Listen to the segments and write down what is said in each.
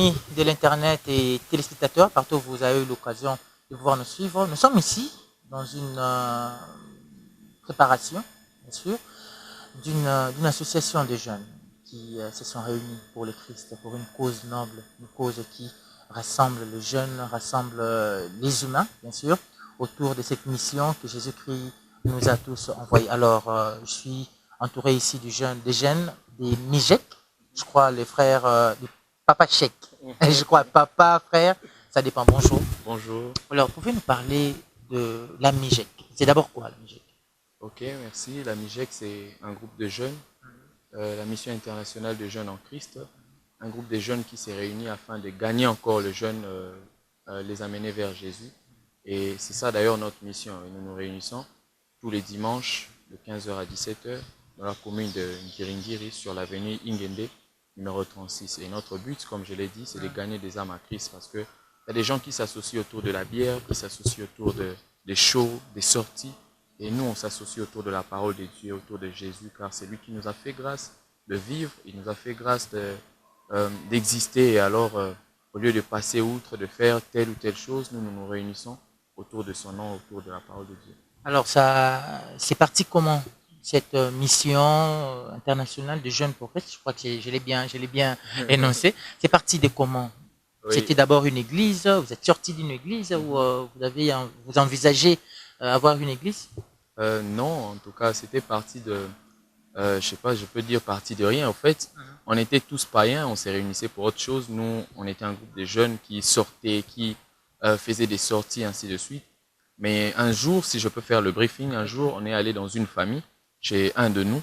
Amis de l'Internet et téléspectateurs, partout où vous avez eu l'occasion de pouvoir nous suivre. Nous sommes ici dans une préparation, bien sûr, d'une association de jeunes qui se sont réunis pour le Christ, pour une cause noble, une cause qui rassemble les jeunes, rassemble les humains, bien sûr, autour de cette mission que Jésus-Christ nous a tous envoyée. Alors, je suis entouré ici des jeunes, des MIJEC, je crois les frères du Papa Cheikh. Je crois papa, frère, ça dépend. Bonjour. Bonjour. Alors, pouvez nous parler de la MIJEC? C'est d'abord quoi la MIJEC? Ok, merci. La MIJEC, c'est un groupe de jeunes, la Mission internationale de jeunes en Christ, un groupe de jeunes qui s'est réuni afin de gagner encore les jeunes, les amener vers Jésus. Et c'est ça d'ailleurs notre mission. Et nous nous réunissons tous les dimanches de 15h à 17h dans la commune de Nkiringiri sur l'avenue Ingende, numéro 36. Et notre but, comme je l'ai dit, c'est de gagner des âmes à Christ parce qu'il y a des gens qui s'associent autour de la bière, qui s'associent autour des shows, des sorties. Et nous, on s'associe autour de la parole de Dieu, autour de Jésus, car c'est lui qui nous a fait grâce de vivre, il nous a fait grâce d'exister. Et alors, au lieu de passer outre, de faire telle ou telle chose, nous nous réunissons autour de son nom, autour de la parole de Dieu. Alors, ça, c'est parti comment cette mission internationale de jeunes pour Christ? Je crois que je l'ai bien énoncé. C'est parti de comment? Oui. C'était d'abord une église, vous êtes sorti d'une église ou vous envisagez avoir une église? Non, en tout cas, c'était parti de, je sais pas, je peux dire parti de rien. En fait, on était tous païens, on s'est réunissait pour autre chose. Nous, on était un groupe de jeunes qui sortaient, qui faisaient des sorties, ainsi de suite. Mais un jour, si je peux faire le briefing, un jour, on est allé dans une famille, chez un de nous,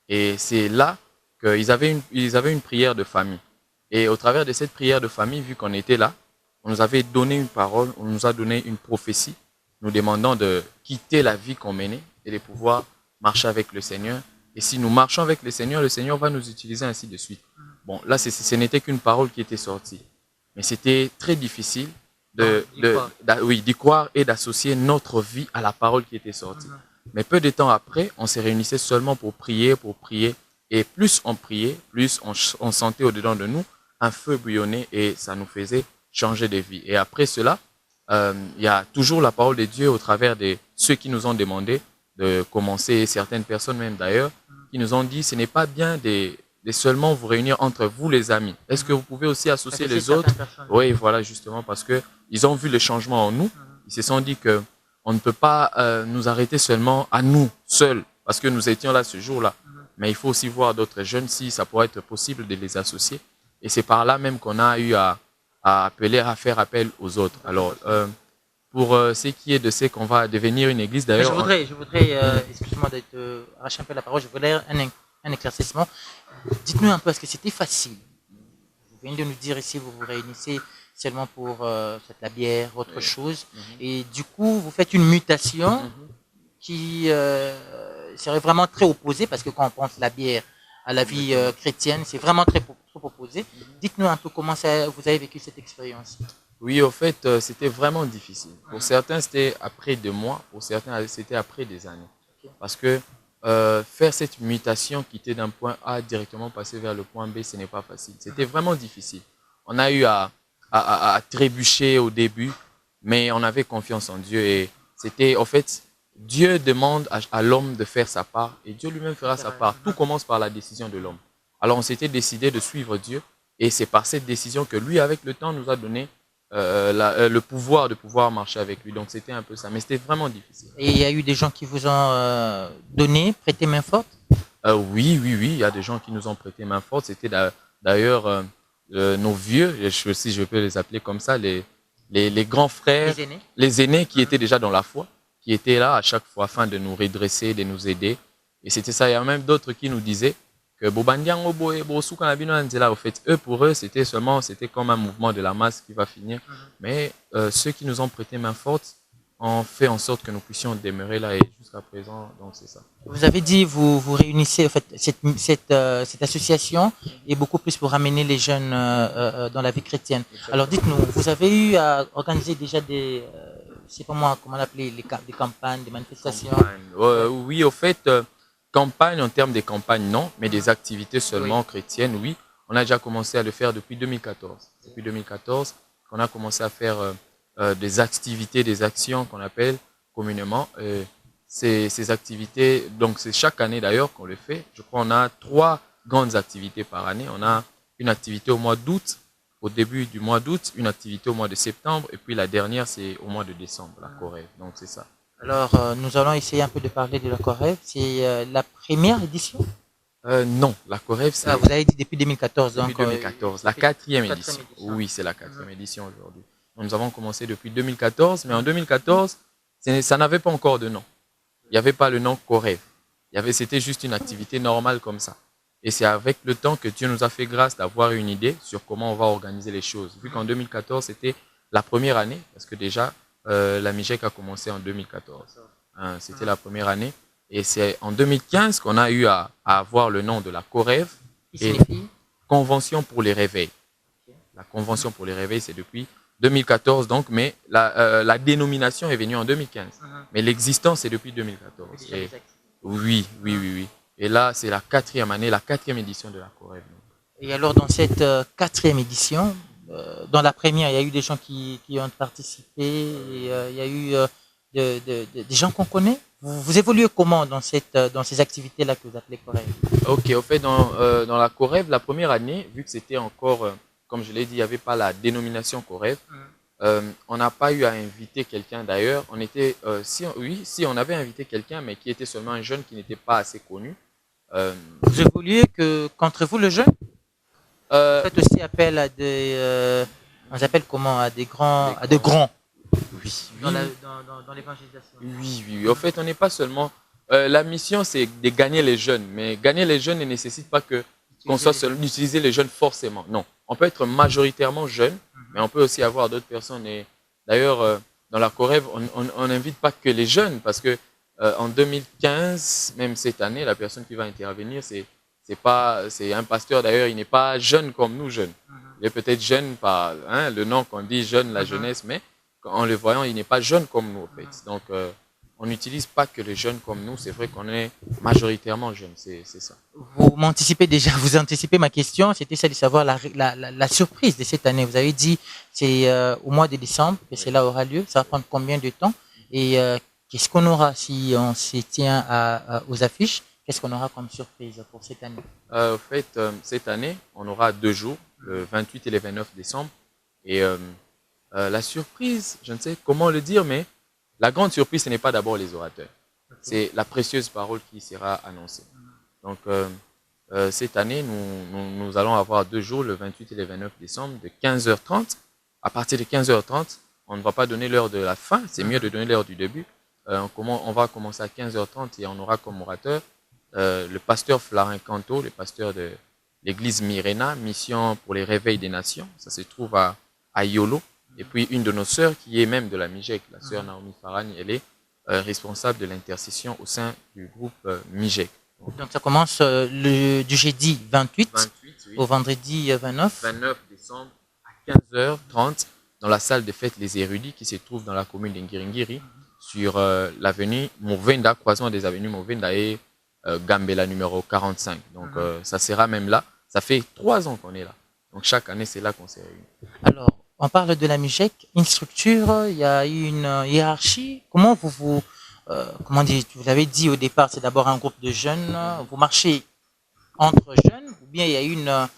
et c'est là qu'ils avaient une prière de famille. Et au travers de cette prière de famille, vu qu'on était là, on nous avait donné une parole, on nous a donné une prophétie, nous demandant de quitter la vie qu'on menait et de pouvoir marcher avec le Seigneur. Et si nous marchons avec le Seigneur va nous utiliser ainsi de suite. Bon, là, ce n'était qu'une parole qui était sortie. Mais c'était très difficile d'y croire et d'associer notre vie à la parole qui était sortie. Mais peu de temps après, on s'est réunissait seulement pour prier. Et plus on priait, plus on sentait au-dedans de nous un feu bouillonner et ça nous faisait changer de vie. Et après cela, il y a toujours la parole de Dieu au travers de ceux qui nous ont demandé de commencer, certaines personnes même d'ailleurs, qui nous ont dit ce n'est pas bien de seulement vous réunir entre vous les amis. Est-ce que vous pouvez aussi associer les autres? Oui, voilà, justement, parce que ils ont vu le changement en nous. Ils se sont dit que on ne peut pas nous arrêter seulement à nous seuls, parce que nous étions là ce jour-là. Mais il faut aussi voir d'autres jeunes si ça pourrait être possible de les associer. Et c'est par là même qu'on a eu à faire appel aux autres. Alors, pour ce qui est de ce qu'on va devenir une église, d'ailleurs... Je voudrais excusez-moi de te arracher un peu la parole, je voudrais un éclaircissement. Dites-nous un peu, est-ce que c'était facile? Vous venez de nous dire ici, vous vous réunissez seulement pour la bière, autre chose. Et du coup, vous faites une mutation qui serait vraiment très opposée, parce que quand on pense la bière à la vie chrétienne, c'est vraiment très opposé. Dites-nous un peu comment vous avez vécu cette expérience. Oui, au fait, c'était vraiment difficile. Pour certains, c'était après 2 mois. Pour certains, c'était après des années. Parce que faire cette mutation, quitter d'un point A directement passer vers le point B, ce n'est pas facile. C'était vraiment difficile. On a eu à trébucher au début, mais on avait confiance en Dieu. Et c'était, en fait, Dieu demande à l'homme de faire sa part et Dieu lui-même fera sa part. Tout commence par la décision de l'homme. Alors on s'était décidé de suivre Dieu et c'est par cette décision que lui, avec le temps, nous a donné le pouvoir de pouvoir marcher avec lui. Donc c'était un peu ça, mais c'était vraiment difficile. Et il y a eu des gens qui vous ont prêté main forte? Oui, il y a des gens qui nous ont prêté main forte. C'était d'ailleurs nos vieux, si je peux les appeler comme ça, les grands frères, les aînés qui étaient déjà dans la foi, qui étaient là à chaque fois afin de nous redresser, de nous aider. Et c'était ça. Il y a même d'autres qui nous disaient que au fait, pour eux, c'était comme un mouvement de la masse qui va finir. Mais ceux qui nous ont prêté main forte ont fait en sorte que nous puissions demeurer là et jusqu'à présent, donc c'est ça. Vous avez dit, vous réunissez, en fait, cette association est beaucoup plus pour amener les jeunes dans la vie chrétienne. Alors dites-nous, vous avez eu à organiser déjà des, je sais pas moi, comment l'appeler, des campagnes, des manifestations? Oui, au fait, campagne en termes de campagne, non, mais des activités seulement chrétiennes, oui. On a déjà commencé à le faire depuis 2014. depuis 2014, qu'on a commencé à faire des activités, des actions qu'on appelle communément. Ces activités, donc c'est chaque année d'ailleurs qu'on le fait. Je crois qu'on a 3 grandes activités par année. On a une activité au mois d'août, au début du mois d'août, une activité au mois de septembre, et puis la dernière, c'est au mois de décembre, la Corée. Donc c'est ça. Alors, nous allons essayer un peu de parler de la Corée. C'est la première édition? Non, la Corée, c'est Vous avez dit depuis 2014, depuis donc 2014, la quatrième édition. Oui, c'est la quatrième édition aujourd'hui. Nous avons commencé depuis 2014, mais en 2014, ça n'avait pas encore de nom. Il n'y avait pas le nom Corée. C'était juste une activité normale comme ça. Et c'est avec le temps que Dieu nous a fait grâce d'avoir une idée sur comment on va organiser les choses. Vu qu'en 2014, c'était la première année, parce que déjà, la MIGEC a commencé en 2014. Hein, c'était la première année. Et c'est en 2015 qu'on a eu à avoir le nom de la COREV, et Convention pour les réveils. La Convention pour les réveils, c'est depuis 2014, donc, mais la dénomination est venue en 2015. Mais l'existence, c'est depuis 2014. Et, oui. Et là, c'est la quatrième année, la quatrième édition de la COREV. Et alors, dans cette quatrième édition, dans la première, il y a eu des gens qui ont participé, et, il y a eu des gens qu'on connaît. Vous évoluez comment dans ces activités-là que vous appelez Corève? Ok, au fait, dans la Corève, la première année, vu que c'était encore, comme je l'ai dit, il n'y avait pas la dénomination Corève, on n'a pas eu à inviter quelqu'un d'ailleurs. On était, si on avait invité quelqu'un, mais qui était seulement un jeune qui n'était pas assez connu. Vous évoluez qu'entre vous, le jeune? Vous faites aussi appel à des, on appelle comment, à des grands, à de grands. Oui. Dans l'évangélisation. Oui. En fait, on n'est pas seulement. La mission, c'est de gagner les jeunes. Mais gagner les jeunes ne nécessite pas qu'on soit seul, d'utiliser les jeunes forcément. Non. On peut être majoritairement jeune, mais on peut aussi avoir d'autres personnes. Et d'ailleurs, dans la Corève, on n'invite pas que les jeunes, parce que en 2015, même cette année, la personne qui va intervenir, c'est un pasteur d'ailleurs, il n'est pas jeune comme nous jeunes. Il est peut-être jeune par le nom qu'on dit jeune, la jeunesse, mais en le voyant, il n'est pas jeune comme nous, en fait. Donc, on n'utilise pas que les jeunes comme nous. C'est vrai qu'on est majoritairement jeunes, c'est ça. Vous m'anticipez déjà, vous anticipez ma question. C'était celle de savoir la surprise de cette année. Vous avez dit c'est au mois de décembre que cela aura lieu. Ça va prendre combien de temps? Et qu'est-ce qu'on aura si on se tient aux affiches? Qu'est-ce qu'on aura comme surprise pour cette année? En fait, cette année, on aura 2 jours, le 28 et le 29 décembre. Et la surprise, je ne sais comment le dire, mais la grande surprise, ce n'est pas d'abord les orateurs. C'est la précieuse parole qui sera annoncée. Donc, cette année, nous allons avoir 2 jours, le 28 et le 29 décembre, de 15h30. À partir de 15h30, on ne va pas donner l'heure de la fin, c'est mieux de donner l'heure du début. On va commencer à 15h30 et on aura comme orateur le pasteur Flarin Canto, le pasteur de l'église Mirena, Mission pour les réveils des nations. Ça se trouve à Yolo. Et puis une de nos sœurs qui est même de la MIGEC, la sœur Naomi Farani, elle est responsable de l'intercession au sein du groupe MIGEC. Donc ça commence du jeudi 28 oui, au vendredi 29 décembre à 15h30 dans la salle de fête Les Érudits qui se trouve dans la commune d'Ngiringiri sur l'avenue Mouvenda, croisement des avenues Mouvenda et Gambela numéro 45. Donc ça sera même là. Ça fait 3 ans qu'on est là. Donc chaque année, c'est là qu'on s'est réunis. Alors, on parle de la MIGEC, une structure, il y a une hiérarchie. Comment comment dire, vous avez dit au départ, c'est d'abord un groupe de jeunes. Vous marchez entre jeunes ou bien il y a une,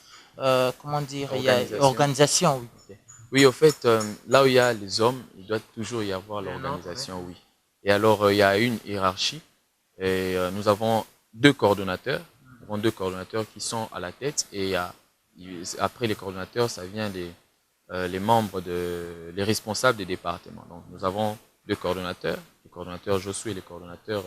comment dire, il y a organisation, oui. Okay. Oui, au fait, là où il y a les hommes, il doit toujours y avoir l'organisation, oui. Et alors, il y a une hiérarchie et nous avons 2 coordonnateurs. Nous avons 2 coordonnateurs qui sont à la tête et après les coordonnateurs, ça vient les membres, les responsables des départements. Donc, nous avons 2 coordonnateurs, le coordonnateur Josué et le coordonnateur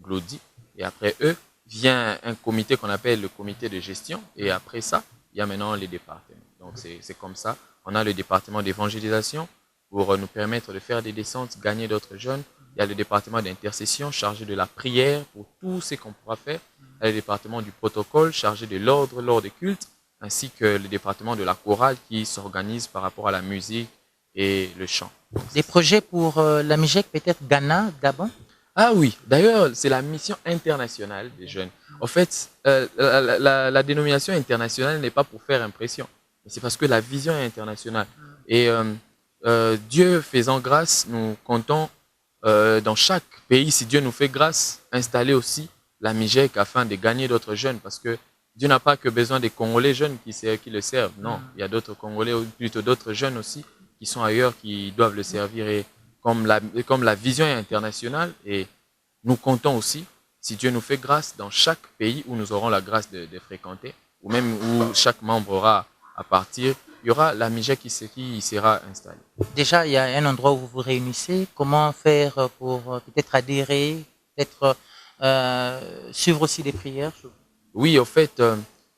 Glody. Et après eux, vient un comité qu'on appelle le comité de gestion. Et après ça, il y a maintenant les départements. Donc, c'est comme ça. On a le département d'évangélisation pour nous permettre de faire des descentes, gagner d'autres jeunes. Il y a le département d'intercession chargé de la prière pour tout ce qu'on pourra faire. Il y a le département du protocole chargé de l'ordre lors des cultes, ainsi que le département de la chorale qui s'organise par rapport à la musique et le chant. Des projets pour la MIGEC, peut-être Ghana, Gabon? Ah oui, d'ailleurs, c'est la mission internationale des jeunes. En fait, la dénomination internationale n'est pas pour faire impression. Mais c'est parce que la vision est internationale. Et Dieu faisant grâce, nous comptons dans chaque pays, si Dieu nous fait grâce, installer aussi la MIGEC afin de gagner d'autres jeunes. Parce que Dieu n'a pas que besoin des Congolais jeunes qui le servent. Non, il y a d'autres Congolais, ou plutôt d'autres jeunes aussi, qui sont ailleurs, qui doivent le servir. Et comme la vision est internationale, et nous comptons aussi, si Dieu nous fait grâce, dans chaque pays où nous aurons la grâce de fréquenter, ou même où chaque membre aura à partir, il y aura la MIGEC qui sera installée. Déjà, il y a un endroit où vous vous réunissez. Comment faire pour peut-être adhérer, peut-être suivre aussi les prières? Oui, au fait,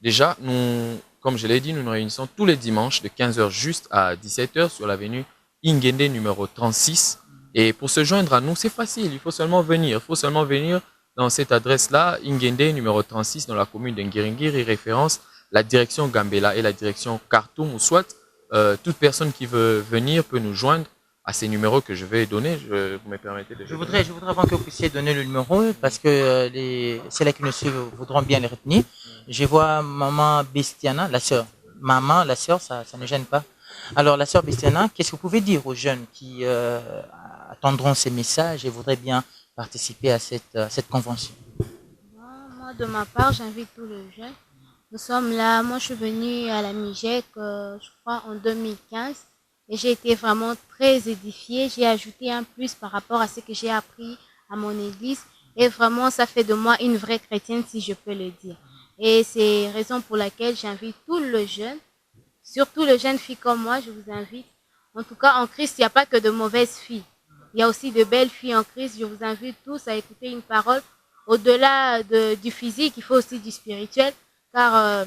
déjà, nous, comme je l'ai dit, nous nous réunissons tous les dimanches de 15h juste à 17h sur l'avenue Ingende numéro 36. Et pour se joindre à nous, c'est facile, il faut seulement venir. Il faut seulement venir dans cette adresse-là, Ingende numéro 36 dans la commune de Ngiringiri, référence la direction Gambela et la direction Khartoum, ou soit toute personne qui veut venir peut nous joindre à ces numéros que je vais donner. Vous me permettez de... Je voudrais avant que vous puissiez donner le numéro, parce que celles qui nous suivent voudront bien les retenir. Je vois maman Bestiana, la sœur. Maman, la sœur, ça ne gêne pas. Alors, la sœur Bestiana, qu'est-ce que vous pouvez dire aux jeunes qui attendront ces messages et voudraient bien participer à cette convention? Moi, de ma part, j'invite tous les jeunes. Nous sommes là. Moi, je suis venue à la MIGEC, je crois, en 2015. Et j'ai été vraiment très édifiée. J'ai ajouté un plus par rapport à ce que j'ai appris à mon église. Et vraiment, ça fait de moi une vraie chrétienne, si je peux le dire. Et c'est la raison pour laquelle j'invite tous les jeunes, surtout les jeunes filles comme moi, je vous invite. En tout cas, en Christ, il n'y a pas que de mauvaises filles. Il y a aussi de belles filles en Christ. Je vous invite tous à écouter une parole. Au-delà du physique, il faut aussi du spirituel. Car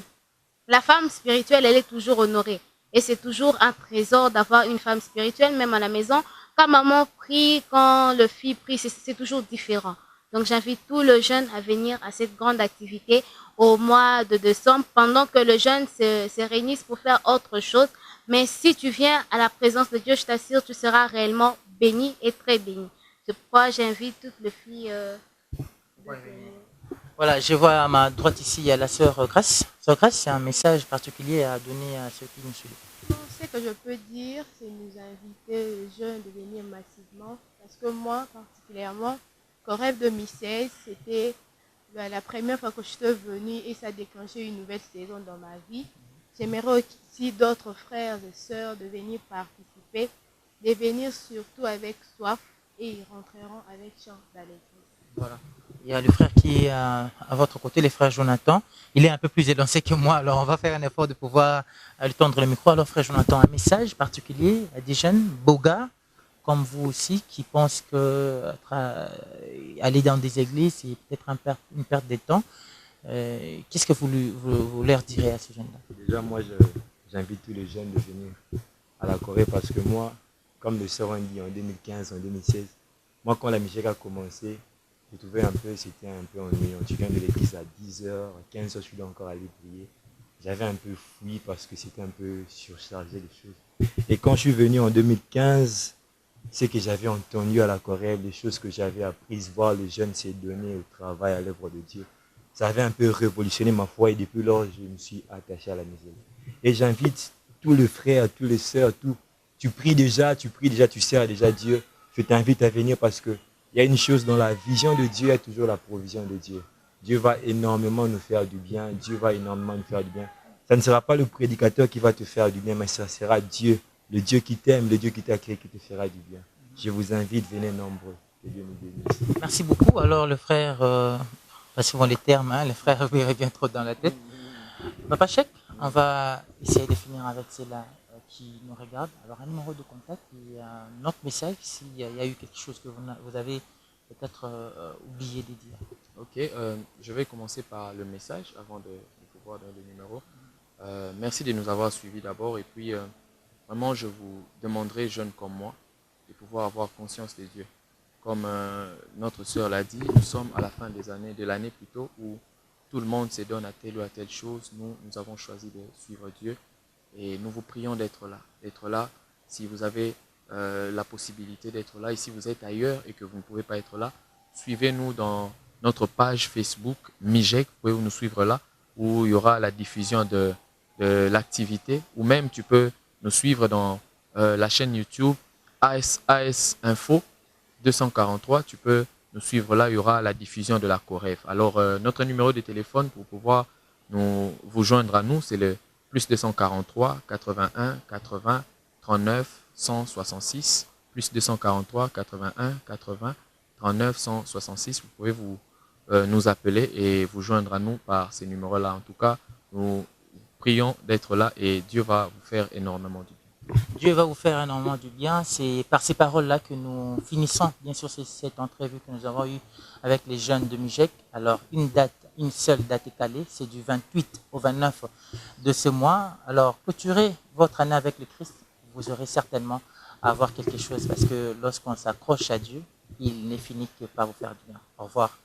la femme spirituelle, elle est toujours honorée. Et c'est toujours un trésor d'avoir une femme spirituelle, même à la maison. Quand maman prie, quand le fils prie, c'est toujours différent. Donc j'invite tous les jeunes à venir à cette grande activité au mois de décembre, pendant que les jeunes se réunissent pour faire autre chose. Mais si tu viens à la présence de Dieu, je t'assure, tu seras réellement béni et très béni. C'est pourquoi j'invite toutes les filles de venir. Voilà, je vois à ma droite ici, il y a la sœur Grace. Sœur Grace, c'est un message particulier à donner à ceux qui nous suivent. Ce que je peux dire, c'est nous inviter les jeunes de venir massivement. Parce que moi, particulièrement, Corrève 2016, c'était la première fois que je suis venue et ça a déclenché une nouvelle saison dans ma vie. J'aimerais aussi d'autres frères et sœurs de venir participer, de venir surtout avec soif et ils rentreront avec chant dans l'église. Voilà. Il y a le frère qui est à votre côté, le frère Jonathan. Il est un peu plus élancé que moi, alors on va faire un effort de pouvoir lui tendre le micro. Alors frère Jonathan, un message particulier à des jeunes, beaux gars, comme vous aussi, qui pensent que aller dans des églises, c'est peut-être une perte de temps. Qu'est-ce que vous leur direz à ces jeunes-là? Déjà, moi, j'invite tous les jeunes de venir à la Corée parce que moi, comme le sœur a dit en 2015, en 2016, moi, quand la MIGEC a commencé, je trouvais c'était un peu ennuyant. Tu viens de l'église à 10h, à 15h, je suis encore allé prier. J'avais un peu fouillé parce que c'était un peu surchargé les choses. Et quand je suis venu en 2015, ce que j'avais entendu à la Corée, les choses que j'avais apprises, voir les jeunes se donner au travail, à l'œuvre de Dieu, ça avait un peu révolutionné ma foi et depuis lors, je me suis attaché à la musique. Et j'invite tous les frères, tous les sœurs, tu pries déjà, tu sers déjà Dieu. Je t'invite à venir parce que il y a une chose dans la vision de Dieu, il y a toujours la provision de Dieu. Dieu va énormément nous faire du bien, Dieu va énormément nous faire du bien. Ça ne sera pas le prédicateur qui va te faire du bien, mais ça sera Dieu, le Dieu qui t'aime, le Dieu qui t'a créé, qui te fera du bien. Je vous invite, venez nombreux. Que Dieu nous bénisse. Merci beaucoup. Alors le frère, pas souvent les termes, hein, le frère lui revient trop dans la tête. Papa Chek, on va essayer de finir avec ceux-là qui nous regardent. Alors un numéro de contact et un autre message s'il y a eu quelque chose que vous avez peut-être oublié de dire. Ok, je vais commencer par le message avant de pouvoir donner le numéro. Merci de nous avoir suivis d'abord et puis vraiment je vous demanderai, jeunes comme moi, de pouvoir avoir conscience de Dieu. Comme notre sœur l'a dit, nous sommes à la fin de l'année plutôt, où tout le monde se donne à telle ou à telle chose. Nous avons choisi de suivre Dieu et nous vous prions d'être là. D'être là si vous avez la possibilité d'être là. Et si vous êtes ailleurs et que vous ne pouvez pas être là, suivez-nous dans notre page Facebook MIGEC. Vous pouvez nous suivre là, où il y aura la diffusion de de l'activité, ou même tu peux nous suivre dans la chaîne YouTube AS Info 243. Tu peux nous suivre là, il y aura la diffusion de la Coref. Alors, notre numéro de téléphone pour pouvoir vous joindre à nous, c'est le plus 243 81 80 39 166, plus 243 81 80 39 166. Vous pouvez nous appeler et vous joindre à nous par ces numéros-là. En tout cas, nous prions d'être là et Dieu va vous faire énormément du bien. Dieu va vous faire énormément du bien. C'est par ces paroles-là que nous finissons, bien sûr, cette entrevue que nous avons eue avec les jeunes de MIJEC. Alors, une seule date est calée, c'est du 28 au 29 de ce mois. Alors, clôturez votre année avec le Christ. Vous aurez certainement à avoir quelque chose parce que lorsqu'on s'accroche à Dieu, il n'est fini que par vous faire du bien. Au revoir.